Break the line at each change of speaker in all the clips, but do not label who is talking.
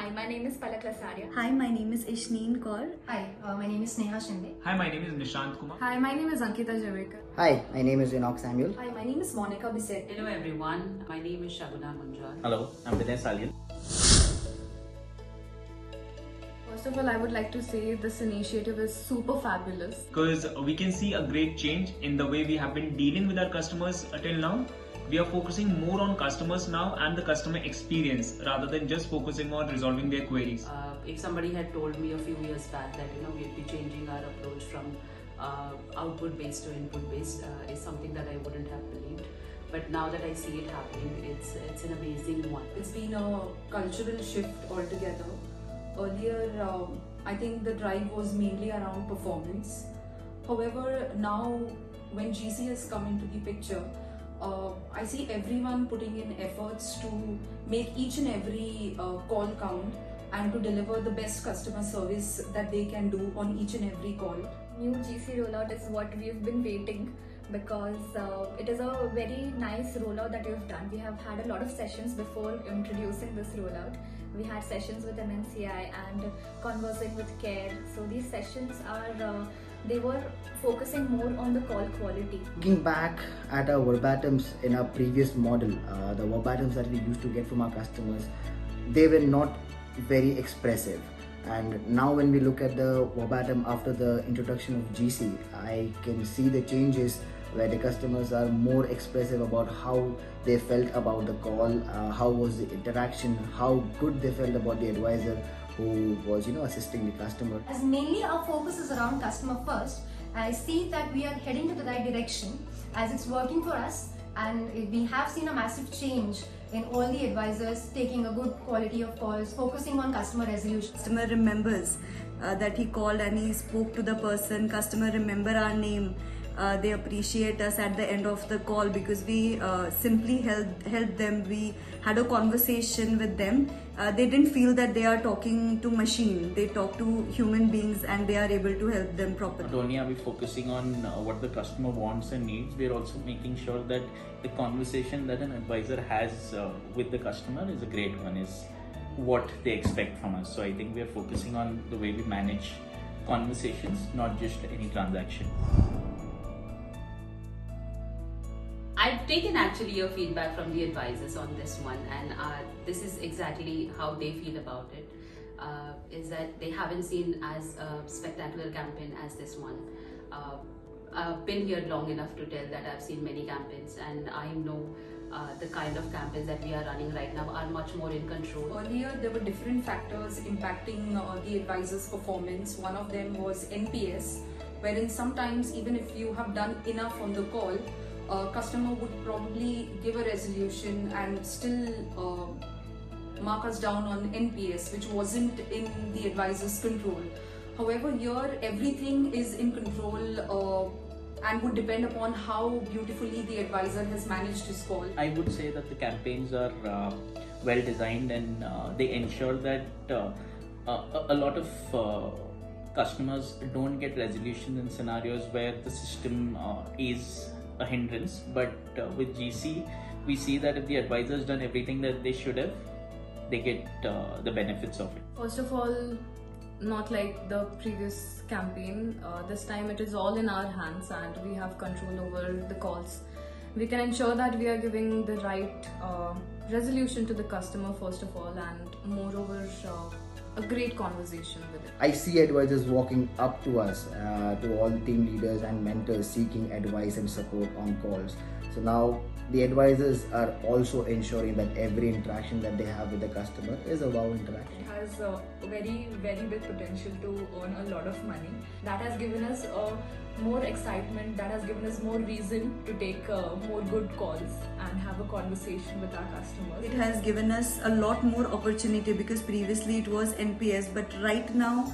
Hi, my name is Palak Lasaria.
Hi, my name is Ishneen Kaur.
Hi, my name is Sneha Shinde.
Hi, my name is Nishant Kumar.
Hi, my name is Ankita Javekar.
Hi, my name is Enoch Samuel.
Hi, my name is Monica Bisset.
Hello everyone, my name is Shaguna Munjal.
Hello, I'm Vinay Salian.
First of all, I would like to say this initiative is super fabulous.
Because we can see a great change in the way we have been dealing with our customers till now. We are focusing more on customers now and the customer experience rather than just focusing on resolving their queries.
If somebody had told me a few years back that we'd be changing our approach from output based to input based is something that I wouldn't have believed. But now that I see it happening, it's an amazing one.
It's been a cultural shift altogether. Earlier, I think the drive was mainly around performance. However, now when GC has come into the picture, I see everyone putting in efforts to make each and every call count and to deliver the best customer service that they can do on each and every call.
New GC rollout is what we've been waiting because it is a very nice rollout that we've done. We have had a lot of sessions before introducing this rollout. We had sessions with MNCI and conversing with CARE. So these sessions are they were focusing more on the call quality.
Looking back at our verbatims in our previous model, the verbatims that we used to get from our customers, they were not very expressive. And now when we look at the verbatim after the introduction of GC, I can see the changes where the customers are more expressive about how they felt about the call, how was the interaction, how good they felt about the advisor who was assisting the customer.
As mainly our focus is around customer first, I see that we are heading to the right direction as it's working for us, and we have seen a massive change in all the advisors taking a good quality of calls, focusing on customer resolution.
Customer remembers that he called and he spoke to the person. Customer remember our name. They appreciate us at the end of the call because we simply helped them. We had a conversation with them. They didn't feel that they are talking to machine. They talk to human beings and they are able to help them properly.
Not only are we focusing on what the customer wants and needs, we are also making sure that the conversation that an advisor has with the customer is a great one, is what they expect from us. So I think we are focusing on the way we manage conversations, not just any transaction.
I've taken actually your feedback from the advisors on this one, and this is exactly how they feel about it. Is that they haven't seen as a spectacular campaign as this one. I've been here long enough to tell that I've seen many campaigns, and I know the kind of campaigns that we are running right now are much more in control.
Earlier, there were different factors impacting the advisor's performance. One of them was NPS, wherein sometimes even if you have done enough on the call, customer would probably give a resolution and still mark us down on NPS, which wasn't in the advisor's control. However, here everything is in control and would depend upon how beautifully the advisor has managed his call.
I would say that the campaigns are well designed, and they ensure that a lot of customers don't get resolution in scenarios where the system is a hindrance. But with GC, we see that if the advisor has done everything that they should have, they get the benefits of it.
First of all, not like the previous campaign, this time it is all in our hands and we have control over the calls. We can ensure that we are giving the right resolution to the customer first of all, and moreover a great conversation with it.
I see advisors walking up to us, to all team leaders and mentors seeking advice and support on calls. So now the advisors are also ensuring that every interaction that they have with the customer is a wow interaction.
It has a very, very big potential to earn a lot of money. That has given us more excitement, that has given us more reason to take more good calls and have a conversation with our customers.
It has given us a lot more opportunity because previously it was NPS, but right now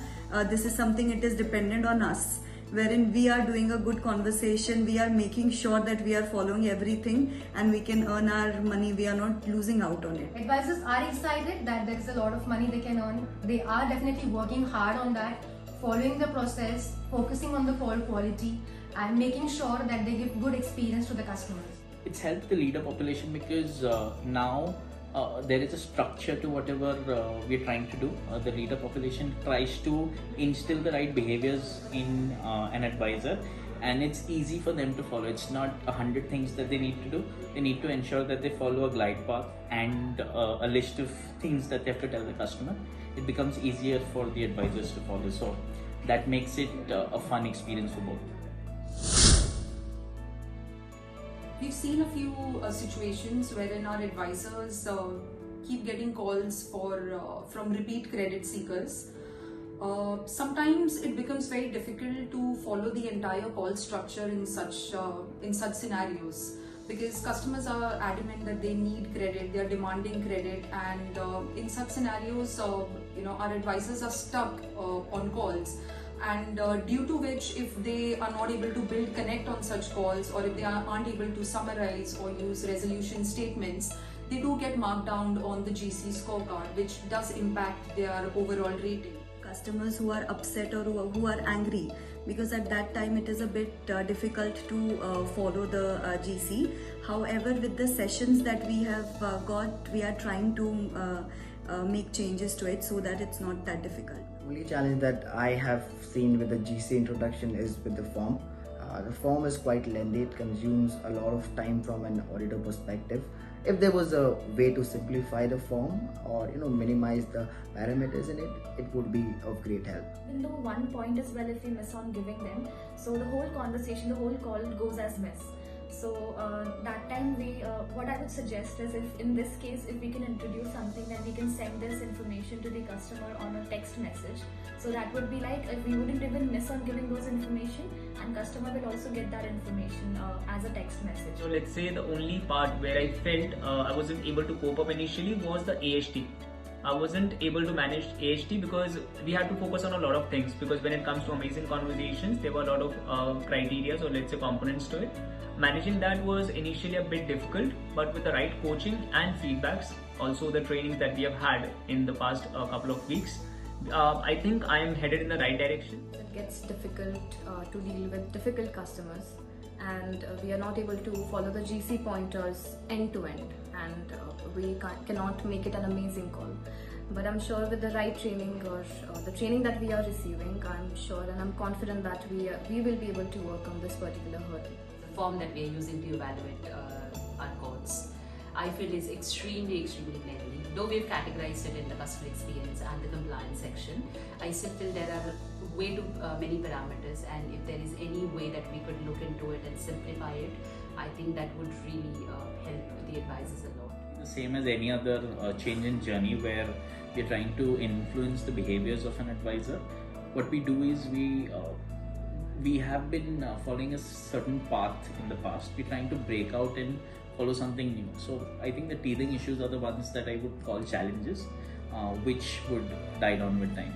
this is something it is dependent on us, wherein we are doing a good conversation, we are making sure that we are following everything and we can earn our money, we are not losing out on it.
Advisors are excited that there is a lot of money they can earn. They are definitely working hard on that, following the process, focusing on the call quality, and making sure that they give good experience to the customers.
It's helped the leader population because now there is a structure to whatever we're trying to do. The leader population tries to instill the right behaviors in an advisor, and it's easy for them to follow. It's not 100 things that they need to do. They need to ensure that they follow a glide path and a list of things that they have to tell the customer. It becomes easier for the advisors to follow, so that makes it a fun experience for both.
We've seen a few situations wherein our advisors keep getting calls from repeat credit seekers. Sometimes it becomes very difficult to follow the entire call structure in such scenarios, because customers are adamant that they need credit, they are demanding credit, and in such scenarios, our advisors are stuck on calls. And due to which, if they are not able to build connect on such calls, or if they aren't able to summarize or use resolution statements, they do get marked down on the GC scorecard, which does impact their overall rating.
Customers who are upset or who are angry, because at that time it is a bit difficult to follow the GC. However, with the sessions that we have got, we are trying to make changes to it so that it's not that difficult.
The only challenge that I have seen with the GC introduction is with the form. The form is quite lengthy, it consumes a lot of time from an auditor perspective. If there was a way to simplify the form or minimize the parameters in it, it would be of great help.
Even though one point as well, if we miss on giving them, so the whole conversation, the whole call goes as miss. So that time what I would suggest is, if in this case, if we can introduce something, then we can send this information to the customer on a text message. So that would be like, if we wouldn't even miss on giving those information, and customer will also get that information as a text message.
So let's say the only part where I felt I wasn't able to cope up initially was the AHT. I wasn't able to manage AHT because we had to focus on a lot of things, because when it comes to amazing conversations, there were a lot of criteria, or let's say components to it. Managing that was initially a bit difficult, but with the right coaching and feedbacks, also the trainings that we have had in the past couple of weeks, I think I am headed in the right direction.
It gets difficult to deal with difficult customers, and we are not able to follow the GC pointers end to end, and we cannot make it an amazing call. But I'm sure with the right training, or the training that we are receiving, I'm sure and I'm confident that we will be able to work on this particular hurdle.
The form that we are using to evaluate our calls, I feel is extremely lengthy. Though we've categorized it in the customer experience and the compliance section, I still feel there are way too many parameters, and if there is any way that we could look into it and simplify it, I think that would really help the advisors a lot.
The same as any other change in journey where we're trying to influence the behaviors of an advisor. What we do is we have been following a certain path in the past. We're trying to break out and follow something new. So I think the teething issues are the ones that I would call challenges, which would die down with time.